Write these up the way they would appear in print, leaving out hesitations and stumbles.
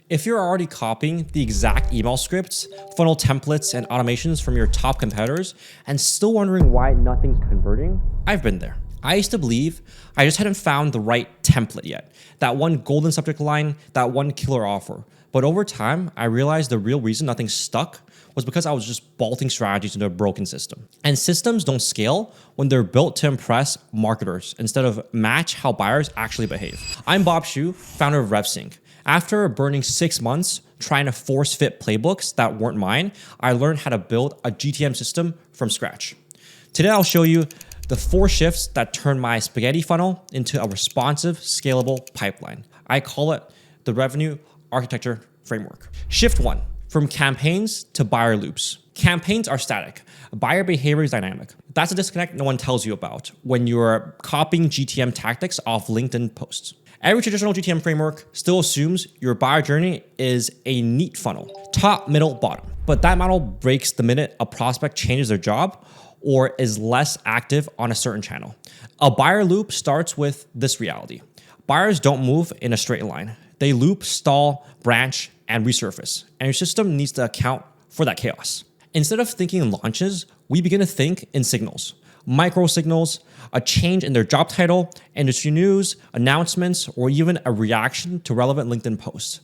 If you're already copying the exact email scripts, funnel templates, and automations from your top competitors and still wondering why nothing's converting, I've been there. I used to believe I just hadn't found the right template yet, that one golden subject line, that one killer offer. But over time, I realized the real reason nothing stuck was because I was just bolting strategies into a broken system. And systems don't scale when they're built to impress marketers instead of match how buyers actually behave. I'm Bob Shu, founder of RevSync. After burning 6 months trying to force fit playbooks that weren't mine, I learned how to build a GTM system from scratch. Today, I'll show you the 4 shifts that turn my spaghetti funnel into a responsive, scalable pipeline. I call it the revenue architecture framework. Shift 1, from campaigns to buyer loops. Campaigns are static. Buyer behavior is dynamic. That's a disconnect no one tells you about when you're copying GTM tactics off LinkedIn posts. Every traditional GTM framework still assumes your buyer journey is a neat funnel, top, middle, bottom. But that model breaks the minute a prospect changes their job or is less active on a certain channel. A buyer loop starts with this reality. Buyers don't move in a straight line. They loop, stall, branch, and resurface. And your system needs to account for that chaos. Instead of thinking in launches, we begin to think in signals. Micro signals, a change in their job title, industry news, announcements, or even a reaction to relevant LinkedIn posts.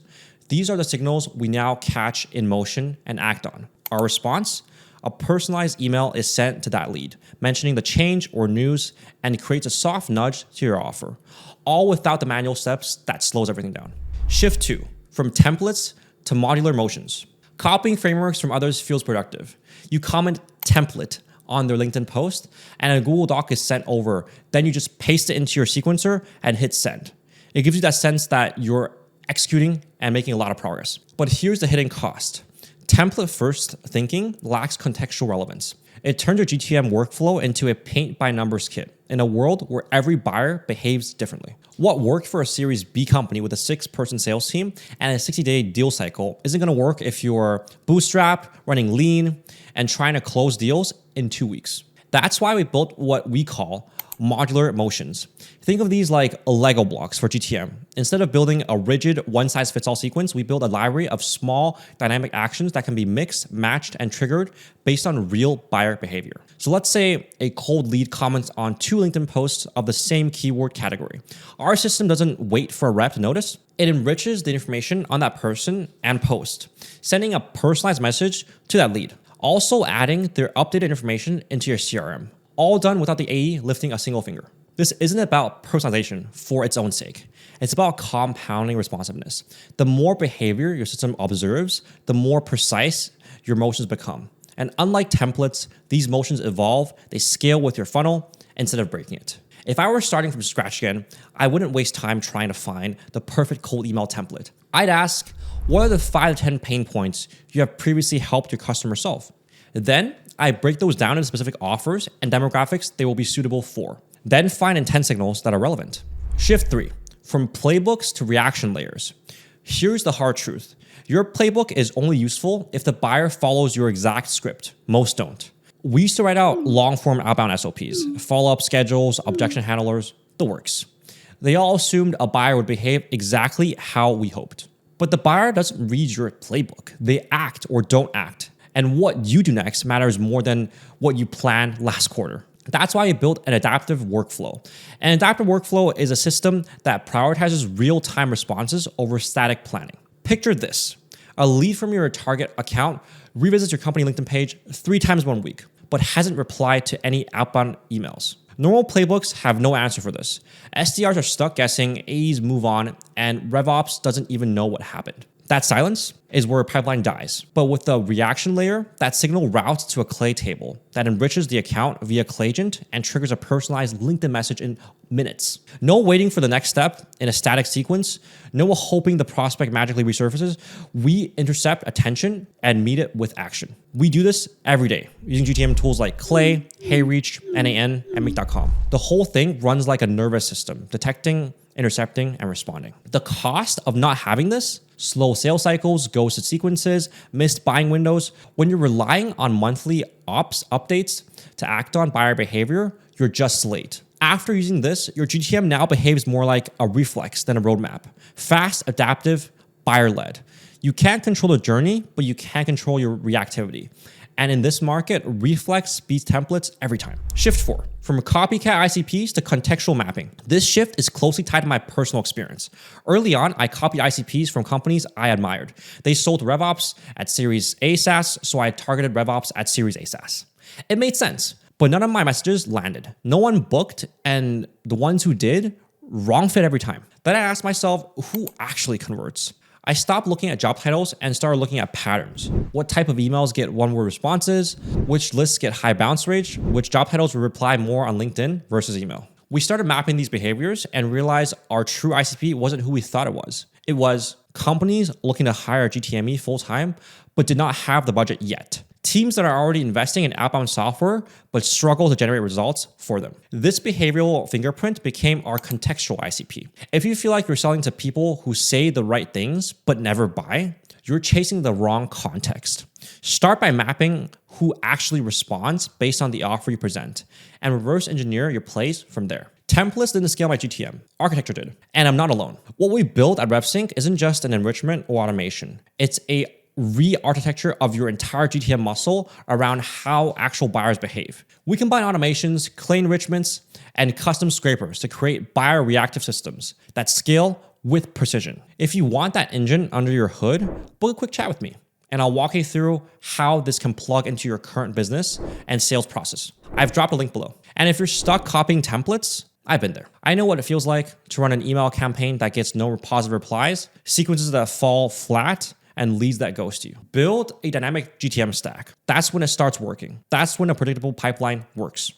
These are the signals we now catch in motion and act on. Our response? A personalized email is sent to that lead, mentioning the change or news, and creates a soft nudge to your offer, all without the manual steps that slows everything down. Shift 2, from templates to modular motions. Copying frameworks from others feels productive. You comment template on their LinkedIn post, and a Google Doc is sent over. Then you just paste it into your sequencer and hit send. It gives you that sense that you're executing and making a lot of progress. But here's the hidden cost. Template-first thinking lacks contextual relevance. It turns your GTM workflow into a paint-by-numbers kit in a world where every buyer behaves differently. What worked for a Series B company with a 6-person sales team and a 60-day deal cycle isn't going to work if you're bootstrapped, running lean, and trying to close deals in 2 weeks. That's why we built what we call modular motions. Think of these like Lego blocks for GTM. Instead of building a rigid one-size-fits-all sequence, we build a library of small dynamic actions that can be mixed, matched, and triggered based on real buyer behavior. So let's say a cold lead comments on 2 LinkedIn posts of the same keyword category. Our system doesn't wait for a rep to notice. It enriches the information on that person and post, sending a personalized message to that lead. Also adding their updated information into your CRM. All done without the AE lifting a single finger. This isn't about personalization for its own sake. It's about compounding responsiveness. The more behavior your system observes, the more precise your motions become. And unlike templates, these motions evolve, they scale with your funnel instead of breaking it. If I were starting from scratch again, I wouldn't waste time trying to find the perfect cold email template. I'd ask, what are the 5 to 10 pain points you have previously helped your customer solve? Then I break those down into specific offers and demographics they will be suitable for. Then find intent signals that are relevant. Shift 3, from playbooks to reaction layers. Here's the hard truth. Your playbook is only useful if the buyer follows your exact script. Most don't. We used to write out long-form outbound SOPs, follow-up schedules, objection handlers, the works. They all assumed a buyer would behave exactly how we hoped. But the buyer doesn't read your playbook. They act or don't act. And what you do next matters more than what you planned last quarter. That's why we built an adaptive workflow. An adaptive workflow is a system that prioritizes real-time responses over static planning. Picture this. A lead from your target account revisits your company LinkedIn page 3 times 1 week, but hasn't replied to any outbound emails. Normal playbooks have no answer for this. SDRs are stuck guessing, AEs move on, and RevOps doesn't even know what happened. That silence is where a pipeline dies. But with the reaction layer, that signal routes to a clay table that enriches the account via Clayagent and triggers a personalized LinkedIn message in minutes. No waiting for the next step in a static sequence. No hoping the prospect magically resurfaces. We intercept attention and meet it with action. We do this every day using GTM tools like Clay, HeyReach, NAN, and Make.com. The whole thing runs like a nervous system, detecting, intercepting, and responding. The cost of not having this: slow sales cycles, ghosted sequences, missed buying windows. When you're relying on monthly ops updates to act on buyer behavior, you're just late. After using this, your GTM now behaves more like a reflex than a roadmap. Fast, adaptive, buyer-led. You can't control the journey, but you can control your reactivity. And in this market, reflex beats templates every time. Shift 4, from copycat ICPs to contextual mapping. This shift is closely tied to my personal experience. Early on, I copied ICPs from companies I admired. They sold RevOps at Series A SaaS, so I targeted RevOps at Series A SaaS. It made sense, but none of my messages landed. No one booked, and the ones who did, wrong fit every time. Then I asked myself, who actually converts? I stopped looking at job titles and started looking at patterns. What type of emails get one-word responses? Which lists get high bounce rates? Which job titles will reply more on LinkedIn versus email? We started mapping these behaviors and realized our true ICP wasn't who we thought it was. It was companies looking to hire GTME full-time, but did not have the budget yet. Teams that are already investing in outbound software, but struggle to generate results for them. This behavioral fingerprint became our contextual ICP. If you feel like you're selling to people who say the right things, but never buy, you're chasing the wrong context. Start by mapping who actually responds based on the offer you present, and reverse engineer your plays from there. Templates didn't scale my GTM. Architecture did. And I'm not alone. What we built at RevSync isn't just an enrichment or automation. It's a re-architecture of your entire GTM muscle around how actual buyers behave. We combine automations, clay enrichments, and custom scrapers to create buyer reactive systems that scale with precision. If you want that engine under your hood, book a quick chat with me, and I'll walk you through how this can plug into your current business and sales process. I've dropped a link below. And if you're stuck copying templates, I've been there. I know what it feels like to run an email campaign that gets no positive replies, sequences that fall flat, and leads that ghost you. Build a dynamic GTM stack. That's when it starts working. That's when a predictable pipeline works.